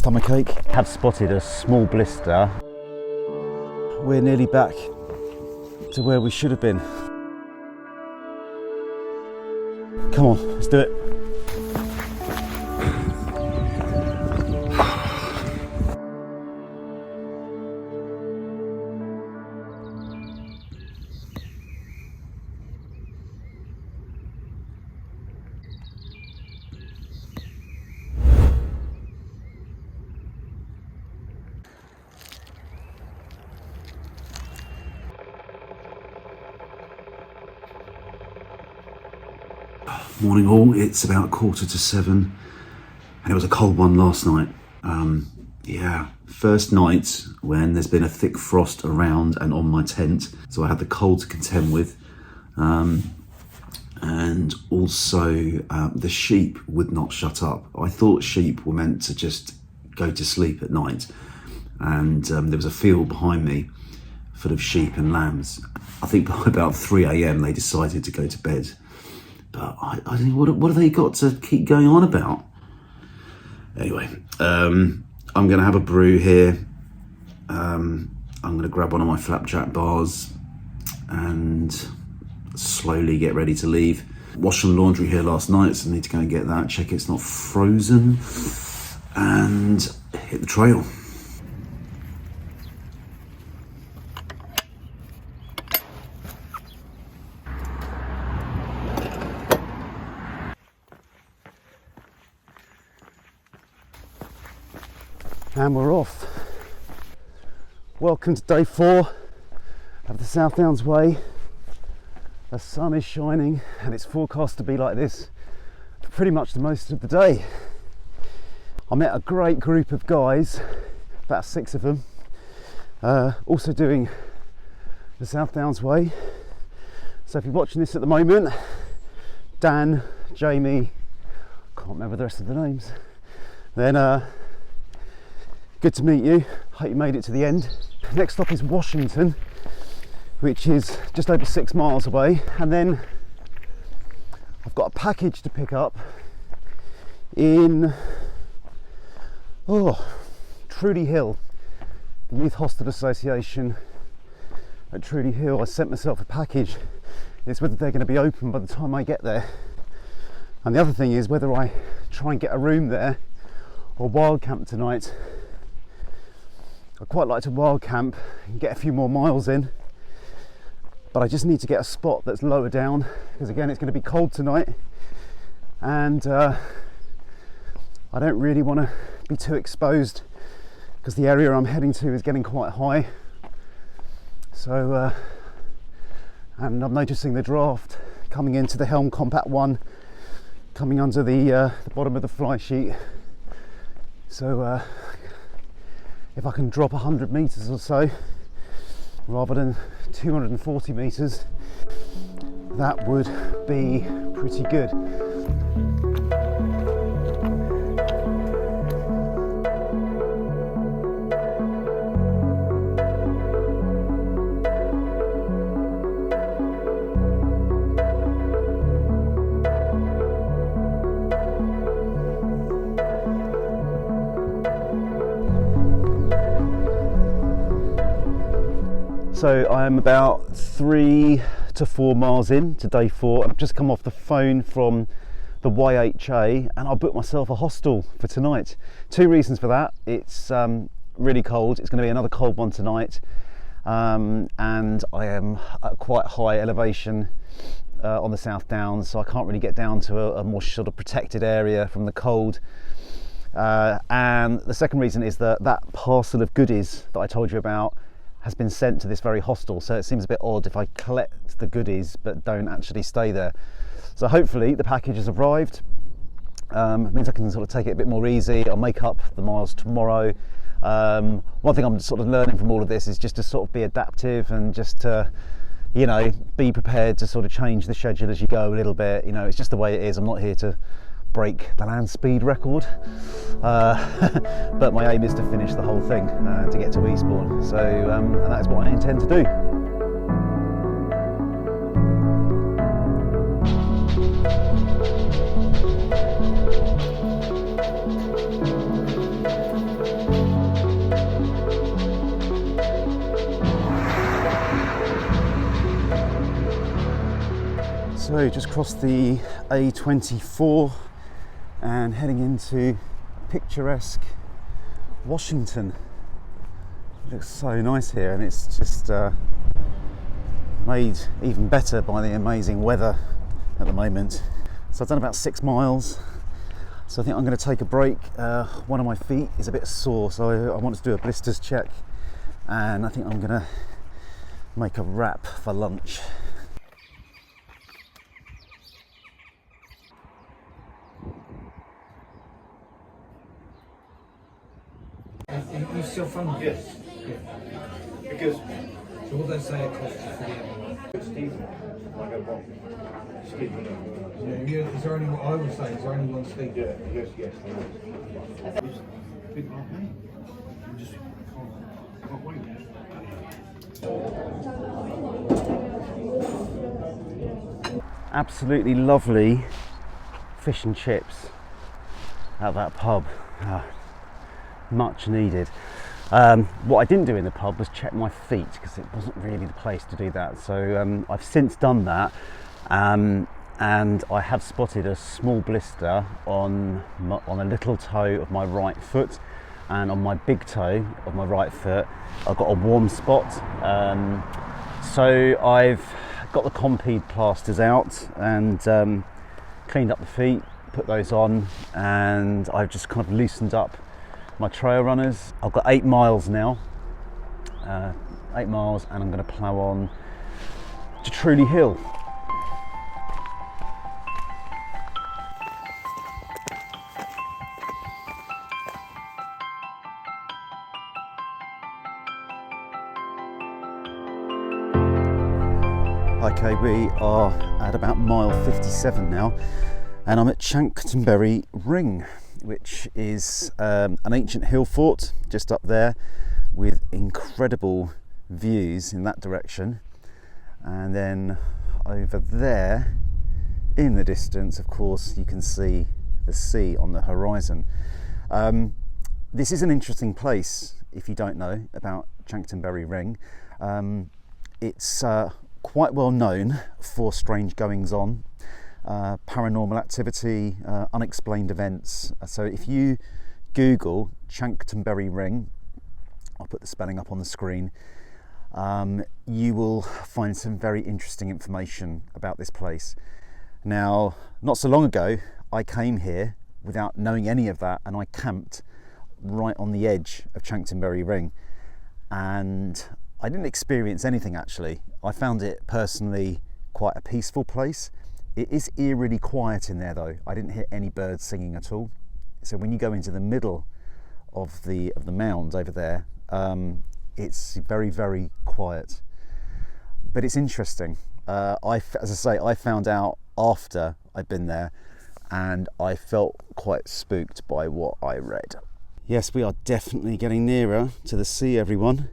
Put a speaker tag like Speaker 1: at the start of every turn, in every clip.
Speaker 1: stomachache. Have spotted a small blister. We're nearly back to where we should have been. Come on, let's do it.
Speaker 2: Morning all, it's about 7:15 and it was a cold one last night. First night when there's been a thick frost around and on my tent, so I had the cold to contend with, and also the sheep would not shut up. I thought sheep were meant to just go to sleep at night, and there was a field behind me full of sheep and lambs. I think by about 3 a.m. they decided to go to bed. But I think, what have they got to keep going on about? Anyway, I'm going to have a brew here. I'm going to grab one of my flapjack bars and slowly get ready to leave. Washed some laundry here last night, so I need to go and get that, check it's not frozen, and hit the trail.
Speaker 1: And we're off. Welcome to day 4 of the South Downs Way. The sun is shining and it's forecast to be like this for pretty much the most of the day. I met a great group of guys, about 6 of them, also doing the South Downs Way. So if you're watching this at the moment, Dan, Jamie, can't remember the rest of the names, then good to meet you. Hope you made it to the end. Next stop is Washington, which is just over 6 miles away. And then I've got a package to pick up in Truleigh Hill, the Youth Hostel Association at Truleigh Hill. I sent myself a package. It's whether they're going to be open by the time I get there. And the other thing is whether I try and get a room there or wild camp tonight. I'd quite like to wild camp and get a few more miles in, but I just need to get a spot that's lower down, because again it's going to be cold tonight, and I don't really want to be too exposed because the area I'm heading to is getting quite high. So and I'm noticing the draft coming into the Helm Compact 1 coming under the bottom of the fly sheet. So if I can drop 100 metres or so rather than 240 metres, that would be pretty good. So I'm about 3 to 4 miles in to day 4, and I've just come off the phone from the YHA, and I booked myself a hostel for tonight. 2 reasons for that. It's really cold. It's going to be another cold one tonight, and I am at quite high elevation on the South Downs, so I can't really get down to a more sort of protected area from the cold. And the second reason is that parcel of goodies that I told you about has been sent to this very hostel, so it seems a bit odd if I collect the goodies but don't actually stay there. So hopefully the package has arrived. It means I can sort of take it a bit more easy. I'll make up the miles tomorrow. One thing I'm sort of learning from all of this is just to sort of be adaptive and just to, you know, be prepared to sort of change the schedule as you go a little bit. You know, it's just the way it is. I'm not here to break the land speed record, but my aim is to finish the whole thing, to get to Eastbourne. So and that is what I intend to do. So just crossed the A24 and heading into picturesque Washington. It looks so nice here, and it's just made even better by the amazing weather at the moment. So I've done about 6 miles, so I think I'm going to take a break. One of my feet is a bit sore, so I want to do a blisters check, and I think I'm going to make a wrap for lunch.
Speaker 3: You still funding?
Speaker 4: Yes. Yeah. Because
Speaker 3: So what they say it costs you for the other
Speaker 4: Stephen, I go wrong. Stephen.
Speaker 3: one? Yeah, is there only, I would say, is there only one Steve?
Speaker 4: Yeah, yes, yes. There is. People like me. You just can't wait.
Speaker 1: Absolutely lovely fish and chips at that pub. Much needed. What I didn't do in the pub was check my feet, because it wasn't really the place to do that. So I've since done that, and I have spotted a small blister on a little toe of my right foot, and on my big toe of my right foot I've got a warm spot. So I've got the Compeed plasters out and cleaned up the feet, put those on, and I've just kind of loosened up my trail runners. I've got 8 miles now, 8 miles, and I'm going to plough on to Truleigh Hill. Okay, we are at about mile 57 now, and I'm at Chanctonbury Ring, which is an ancient hill fort just up there with incredible views in that direction. And then over there in the distance, of course, you can see the sea on the horizon. This is an interesting place if you don't know about Chanctonbury Ring. It's quite well known for strange goings on, paranormal activity, unexplained events. So if you Google Chanctonbury Ring, I'll put the spelling up on the screen, you will find some very interesting information about this place. Now, not so long ago, I came here without knowing any of that, and I camped right on the edge of Chanctonbury Ring, and I didn't experience anything actually. I found it personally quite a peaceful place. It is eerily quiet in there though. I didn't hear any birds singing at all. So when you go into the middle of the mound over there, it's very, very quiet. But it's interesting. As I say, I found out after I'd been there, and I felt quite spooked by what I read. Yes, we are definitely getting nearer to the sea, everyone.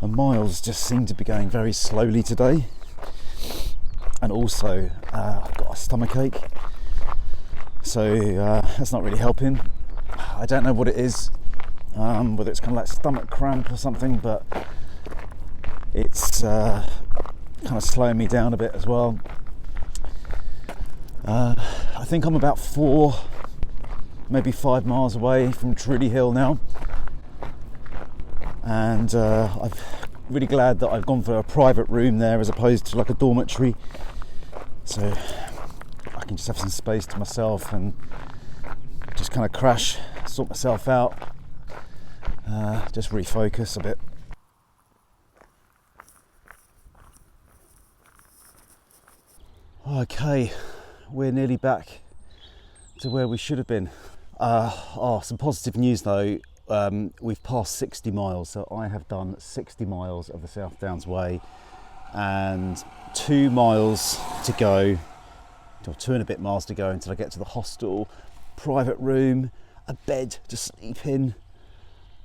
Speaker 1: The miles just seem to be going very slowly today, and also I've got a stomach ache, so that's not really helping. I don't know what it is, whether it's kind of like stomach cramp or something, but it's kind of slowing me down a bit as well. I think I'm about 4, maybe 5 miles away from Truleigh Hill now, and I'm really glad that I've gone for a private room there as opposed to like a dormitory, so I can just have some space to myself and just kind of crash, sort myself out, just refocus a bit. Okay, we're nearly back to where we should have been. Some positive news though. We've passed 60 miles, so I have done 60 miles of the South Downs Way, and 2 miles to go, or 2 and a bit miles to go until I get to the hostel, private room, a bed to sleep in,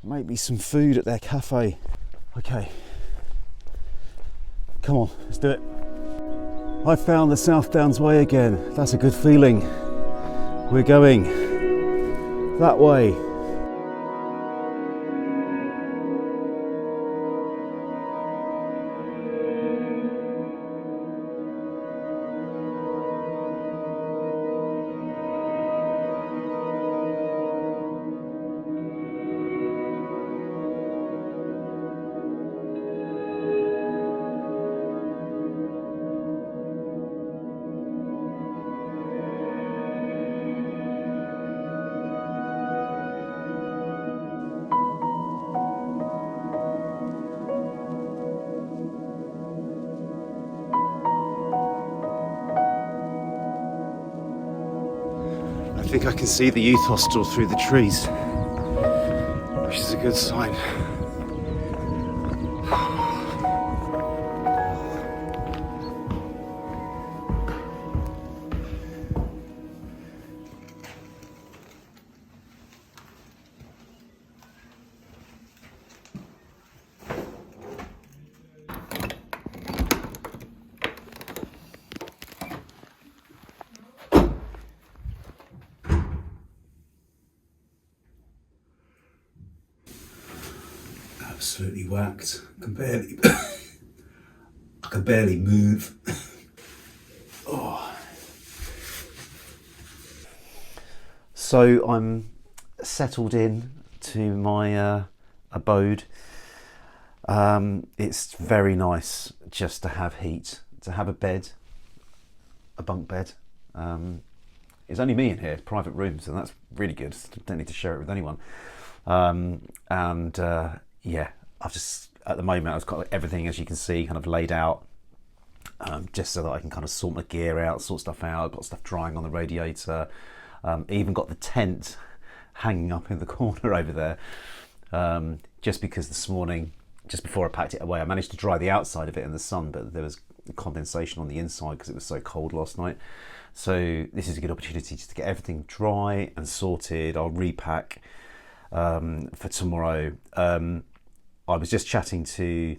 Speaker 1: maybe some food at their cafe. Okay, come on, let's do it. I found the South Downs Way again. That's a good feeling. We're going that way. I think I can see the youth hostel through the trees, which is a good sign. Absolutely whacked. I can barely move. Oh. So I'm settled in to my abode. It's very nice just to have heat, to have a bed, a bunk bed. It's only me in here, private rooms, and that's really good. Don't need to share it with anyone. Yeah, I've just, at the moment, I've got everything, as you can see, kind of laid out, just so that I can kind of sort my gear out, sort stuff out. I've got stuff drying on the radiator. Even got the tent hanging up in the corner over there, just because this morning, just before I packed it away, I managed to dry the outside of it in the sun, but there was condensation on the inside because it was so cold last night. So this is a good opportunity just to get everything dry and sorted. I'll repack for tomorrow. I was just chatting to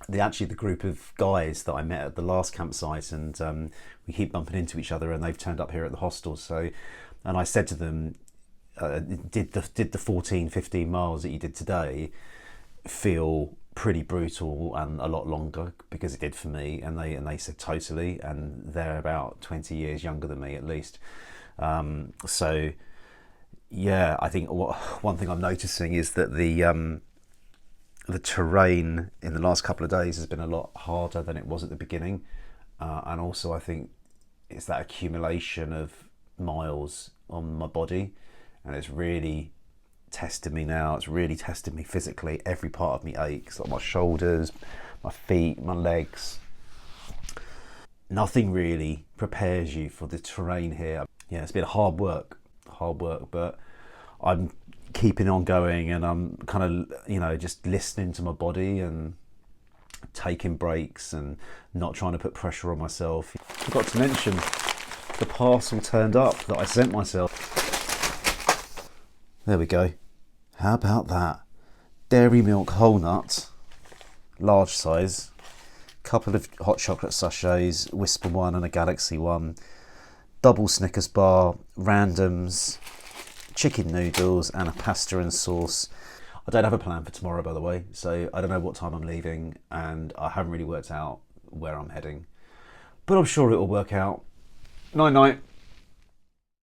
Speaker 1: the group of guys that I met at the last campsite, and we keep bumping into each other, and they've turned up here at the hostel. So, and I said to them, did the 14-15 miles that you did today feel pretty brutal and a lot longer? Because it did for me. And they said totally, and they're about 20 years younger than me at least. So yeah, I think one thing I'm noticing is that the terrain in the last couple of days has been a lot harder than it was at the beginning, and also I think it's that accumulation of miles on my body, and it's really tested me now. It's really tested me physically. Every part of me aches, like my shoulders, my feet, my legs. Nothing really prepares you for the terrain here. Yeah, it's been hard work, but I'm keeping on going, and I'm kind of, just listening to my body and taking breaks and not trying to put pressure on myself. Forgot to mention the parcel turned up that I sent myself. There we go. How about that? Dairy milk whole nut, large size, couple of hot chocolate sachets, Whisper one and a Galaxy one, double Snickers bar, randoms, chicken noodles, and a pasta and sauce. I don't have a plan for tomorrow, by the way, so I don't know what time I'm leaving, and I haven't really worked out where I'm heading, but I'm sure it will work out. Night night.